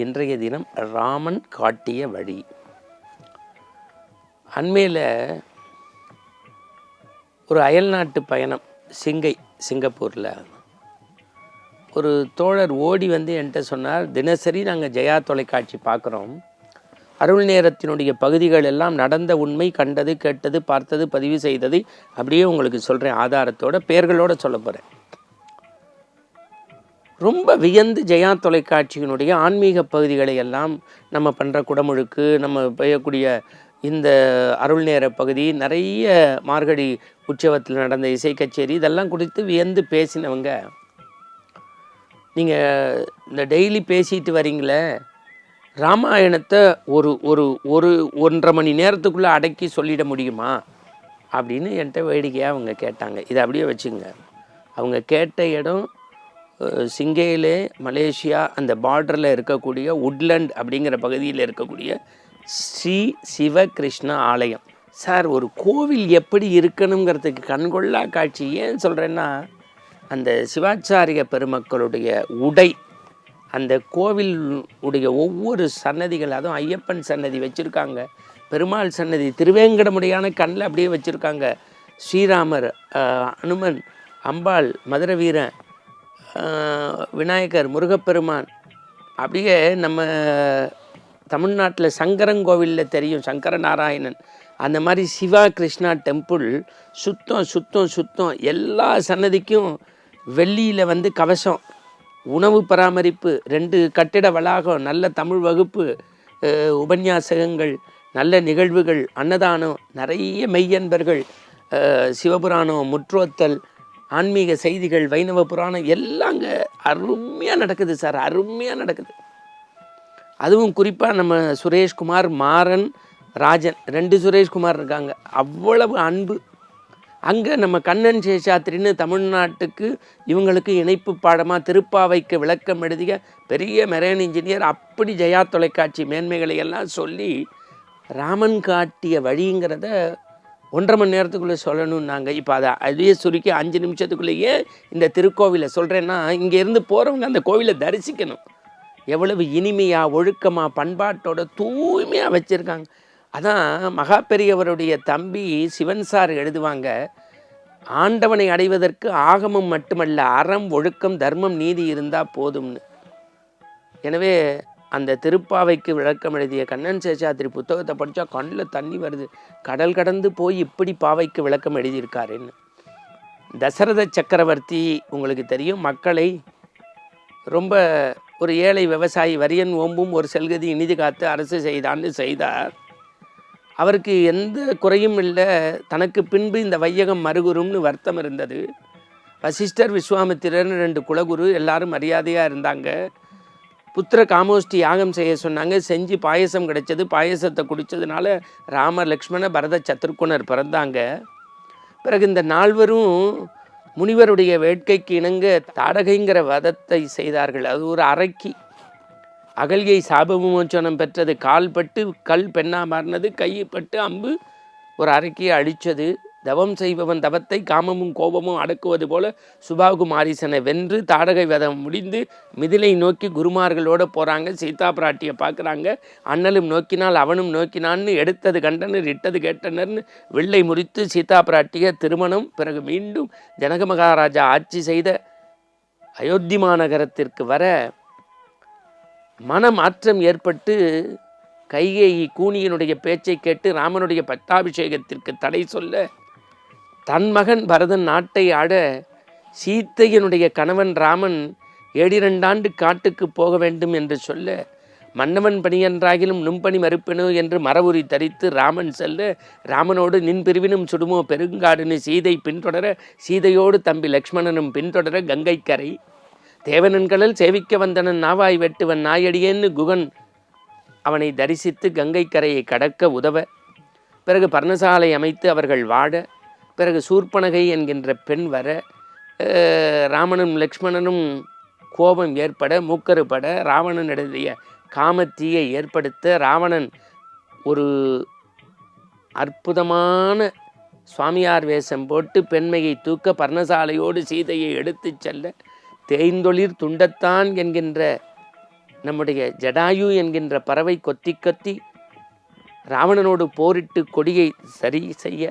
இன்றைய தினம் ராமன் காட்டிய வழி. அண்மையில் ஒரு அயல்நாட்டு பயணம், சிங்கப்பூரில் ஒரு தோழர் ஓடி வந்து என்கிட்ட சொன்னார், தினசரி நாங்கள் ஜெயா தொலைக்காட்சி பார்க்குறோம், அருள் நேரத்தினுடைய பகுதிகள் எல்லாம் நடந்த உண்மை, கண்டது, கேட்டது, பார்த்தது, பதிவு செய்தது அப்படியே உங்களுக்கு சொல்கிறேன், ஆதாரத்தோட பெயர்களோடு சொல்ல போகிறேன். ரொம்ப வியந்து ஜெயா தொலைக்காட்சியினுடைய ஆன்மீக பகுதிகளை எல்லாம் நம்ம பண்ணுற குடமுழுக்கு, நம்ம பெய்யக்கூடிய இந்த அருள் நேர பகுதி, நிறைய மார்கழி உற்சவத்தில் நடந்த இசை கச்சேரி, இதெல்லாம் குறித்து வியந்து பேசினவங்க, நீங்கள் இந்த டெய்லி பேசிட்டு வரீங்களே, ராமாயணத்தை ஒரு ஒரு ஒரு 1.5 மணி நேரத்துக்குள்ளே அடக்கி சொல்லிட முடியுமா அப்படின்னு என்கிட்ட வேடிக்கையாக அவங்க கேட்டாங்க. இதை அப்படியே வச்சுங்க. அவங்க கேட்ட இடம் சிங்கேலே, மலேசியா அந்த பார்டரில் இருக்கக்கூடிய உட்லண்ட் அப்படிங்கிற பகுதியில் இருக்கக்கூடிய ஸ்ரீ சிவகிருஷ்ண ஆலயம். சார், ஒரு கோவில் எப்படி இருக்கணுங்கிறதுக்கு கண்கொள்ளா காட்சி. ஏன் சொல்கிறேன்னா, அந்த சிவாச்சாரிய பெருமக்களுடைய உடை, அந்த கோவில் உடைய ஒவ்வொரு சன்னதிகள், அதுவும் ஐயப்பன் சன்னதி வச்சுருக்காங்க, பெருமாள் சன்னதி திருவேங்கடமுடியான கண்ணில் அப்படியே வச்சுருக்காங்க, ஸ்ரீராமர், அனுமன், அம்பாள், மதுரை வீரன், விநாயகர், முருகப்பெருமான், அப்படியே நம்ம தமிழ்நாட்டில் சங்கரங்கோவிலில் தெரியும் சங்கர நாராயணன், அந்த மாதிரி சிவா கிருஷ்ணா டெம்பிள் சுத்தம் சுத்தம் சுத்தம். எல்லா சன்னதிக்கும் வெள்ளியில் வந்து கவசம், உணவு பராமரிப்பு, 2 கட்டிட வளாகம், நல்ல தமிழ் வகுப்பு, உபன்யாசகங்கள், நல்ல நிகழ்வுகள், அன்னதானம், நிறைய மெய்யன்பர்கள், சிவபுராணம், முற்றோத்தல், ஆன்மீக செய்திகள், வைணவ புராணம் எல்லாம் அங்கே அருமையாக நடக்குது சார், அருமையாக நடக்குது. அதுவும் குறிப்பாக நம்ம சுரேஷ்குமார், மாறன், ராஜன், 2 சுரேஷ்குமார் இருக்காங்க. அவ்வளவு அன்பு. அங்கே நம்ம கண்ணன் சேஷாத்திரின்னு தமிழ்நாட்டுக்கு இவங்களுக்கு இணைப்பு பாடமாக திருப்பாவைக்கு விளக்கம் எழுதிய பெரிய மெரைன் இன்ஜினியர், அப்படி ஜெயா தொலைக்காட்சி மேன்மைகளை எல்லாம் சொல்லி ராமன் காட்டிய வழிங்கிறத 1.5 மணி நேரத்துக்குள்ளே சொல்லணுன்னாங்க. இப்போ அதை அதையே சுருக்கி 5 நிமிஷத்துக்குள்ளேயே இந்த திருக்கோவிலை சொல்கிறேன்னா, இங்கேருந்து போகிறவங்க அந்த கோவிலை தரிசிக்கணும். எவ்வளவு இனிமையாக, ஒழுக்கமாக, பண்பாட்டோட தூய்மையாக வச்சுருக்காங்க. அதான் மகா பெரியவருடைய தம்பி சிவன் சார் எழுதுவாங்க, ஆண்டவனை அடைவதற்கு ஆகமம் மட்டுமல்ல, அறம், ஒழுக்கம், தர்மம், நீதி இருந்தால் போதும்னு. எனவே அந்த திருப்பாவைக்கு விளக்கம் எழுதிய கண்ணன் சேஷாத்திரி புத்தகத்தை படித்தா கண்ணில் தண்ணி வருது. கடல் கடந்து போய் இப்படி பாவைக்கு விளக்கம் எழுதியிருக்காருன்னு. தசரத சக்கரவர்த்தி உங்களுக்கு தெரியும், மக்களை ரொம்ப ஒரு ஏழை விவசாயி, வரியன் ஓம்பும் ஒரு செல்கதி இனிது காத்து அரசு செய்தான்னு செய்தார். அவருக்கு எந்த குறையும் இல்லை, தனக்கு பின்பு இந்த வையகம் மறுகுரும்னு வருத்தம் இருந்தது. வசிஷ்டர், விஸ்வாமித்திரர் 2 குலகுரு எல்லாரும் மரியாதையாக இருந்தாங்க. புத்திர காமோஷ்டி யாகம் செய்ய சொன்னாங்க, செஞ்சு பாயசம் கிடைச்சது. பாயசத்தை குடித்ததுனால ராமர், லக்ஷ்மண, பரத, சத்ருகுணர் பிறந்தாங்க. பிறகு இந்த 4வரும் முனிவருடைய வேட்கைக்கு இணங்க தாடகைங்கிற வதத்தை செய்தார்கள். அது ஒரு அரக்கி. அகல்யை சாப விமோச்சனம் பெற்றது. கால் பட்டு கல் பெண்ணா மாறினது, கைப்பட்டு அம்பு ஒரு அரக்கியை அழித்தது. தவம் செய்பவன் தவத்தை காமமும் கோபமும் அடக்குவது போல சுபாகுமாரிசனை வென்று தாடகை வதம் முடிந்து மிதிலை நோக்கி குருமார்களோடு போகிறாங்க. சீதா பிராட்டியை பார்க்குறாங்க. அண்ணலும் நோக்கினால் அவனும் நோக்கினான்னு, எடுத்தது கண்டனர், இட்டது கேட்டனர்னு வெள்ளை முறித்து சீதா பிராட்டிய திருமணம். பிறகு மீண்டும் ஜனக மகாராஜா ஆட்சி செய்த அயோத்தி மாநகரத்திற்கு வர மனமாற்றம் ஏற்பட்டு கைகேயி கூனியனுடைய பேச்சை கேட்டு ராமனுடைய பட்டாபிஷேகத்திற்கு தடை சொல்ல, தன் மகன் பரதன் நாட்டை ஆட, சீத்தையனுடைய கணவன் ராமன் 7 ஆண்டு காட்டுக்கு போக வேண்டும் என்று சொல்ல, மன்னவன் பணியன்றாகிலும் நும்பணி மறுப்பெனோ என்று மரவுரி தரித்து ராமன் செல்ல, ராமனோடு நின் பிரிவினும் சுடுமோ பெருங்காடுன்னு சீதை பின்தொடர, சீதையோடு தம்பி லக்ஷ்மணனும் பின்தொடர கங்கைக்கரை தேவனன்களில் சேவிக்க வந்தனன் நாவாய் வெட்டுவன் நாயடியேன்னு குகன் அவனை தரிசித்து கங்கைக்கரையை கடக்க உதவ, பிறகு பர்ணசாலை அமைத்து அவர்கள் வாழ, பிறகு சூர்பனகை என்கின்ற பெண் வர, ராமனும் லக்ஷ்மணனும் கோபம் ஏற்பட, மூக்கறுபட, ராவணனுடைய காமத்தீயை ஏற்படுத்த, ராவணன் ஒரு அற்புதமான சுவாமியார் வேஷம் போட்டு பெண்மையை தூக்க பர்ணசாலையோடு சீதையை எடுத்து செல்ல, தேய்ந்தொழிர் துண்டத்தான் என்கின்ற நம்முடைய ஜடாயு என்கின்ற பறவை கொத்தி கொத்தி ராவணனோடு போரிட்டு கொடியை சரி செய்ய,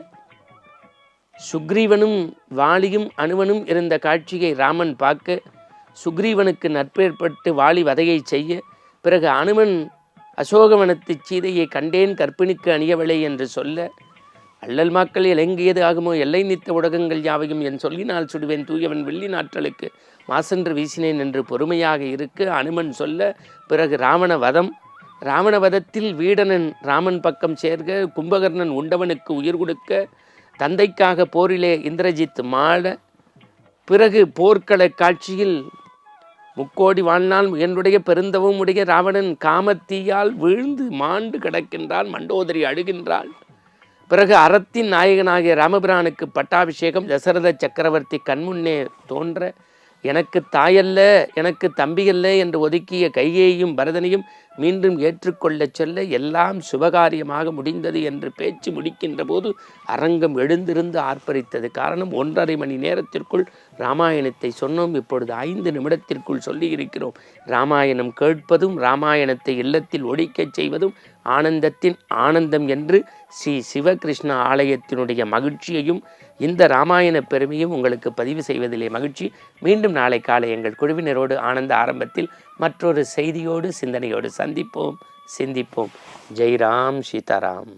சுக்ரீவனும் வாலியும் அனுமனும் இருந்த காட்சியை ராமன் பார்க்க, சுக்ரீவனுக்கு நட்பேற்பட்டு வாலி வதையை செய்ய, பிறகு அனுமன் அசோகவனத்து சீதையை கண்டேன் கற்பிணிக்கு அணியவளை என்று சொல்ல, அள்ளல் மாக்கள் இலங்கியது ஆகுமோ எல்லை நித்த உலகங்கள் யாவையும் என் சொல்லினால் சுடுவேன் தூயவன் வெள்ளி நாற்றலுக்கு மாசென்று வீசினேன் என்று பொறுமையாக இருக்க அனுமன் சொல்ல, பிறகு ராவண வதத்தில் வீடனன் ராமன் பக்கம் சேர்க, கும்பகர்ணன் உண்டவனுக்கு உயிர் கொடுக்க, தந்தைக்காக போரிலே இந்திரஜித் மாள, பிறகு போர்க்கள காட்சியில் முக்கோடி வாழ்நாள் என்னுடைய பெருந்தவும் உடைய ராவணன் காமத்தீயால் வீழ்ந்து மாண்டு கிடக்கின்றாள், மண்டோதரி அழுகின்றாள். பிறகு அறத்தின் நாயகனாகிய ராமபிரானுக்கு பட்டாபிஷேகம். தசரத சக்கரவர்த்தி கண்முன்னே தோன்ற, எனக்கு தாயல்ல எனக்கு தம்பியல்ல என்று ஒதுக்கிய கையையும் பரதனையும் மீண்டும் ஏற்றுக்கொள்ளச் சொல்ல, எல்லாம் சுபகாரியமாக முடிந்தது என்று பேச்சு முடிக்கின்ற போது அரங்கம் எழுந்திருந்து ஆர்ப்பரித்தது. காரணம், 1.5 மணி நேரத்திற்குள் ராமாயணத்தை சொன்னோம். இப்பொழுது 5 நிமிடத்திற்குள் சொல்லியிருக்கிறோம். ராமாயணம் கேட்பதும் ராமாயணத்தை இல்லத்தில் ஒழிக்கச் செய்வதும் ஆனந்தத்தின் ஆனந்தம் என்று ஸ்ரீ சிவகிருஷ்ண ஆலயத்தினுடைய மகிழ்ச்சியையும் இந்த இராமாயண பெருமையும் உங்களுக்கு பதிவு செய்வதிலே மகிழ்ச்சி. மீண்டும் நாளை காலை எங்கள் குழுவினரோடு ஆனந்த ஆரம்பத்தில் மற்றொரு செய்தியோடு சிந்தனையோடு சந்திப்போம், சிந்திப்போம். ஜெய் ராம், சீதாராம்.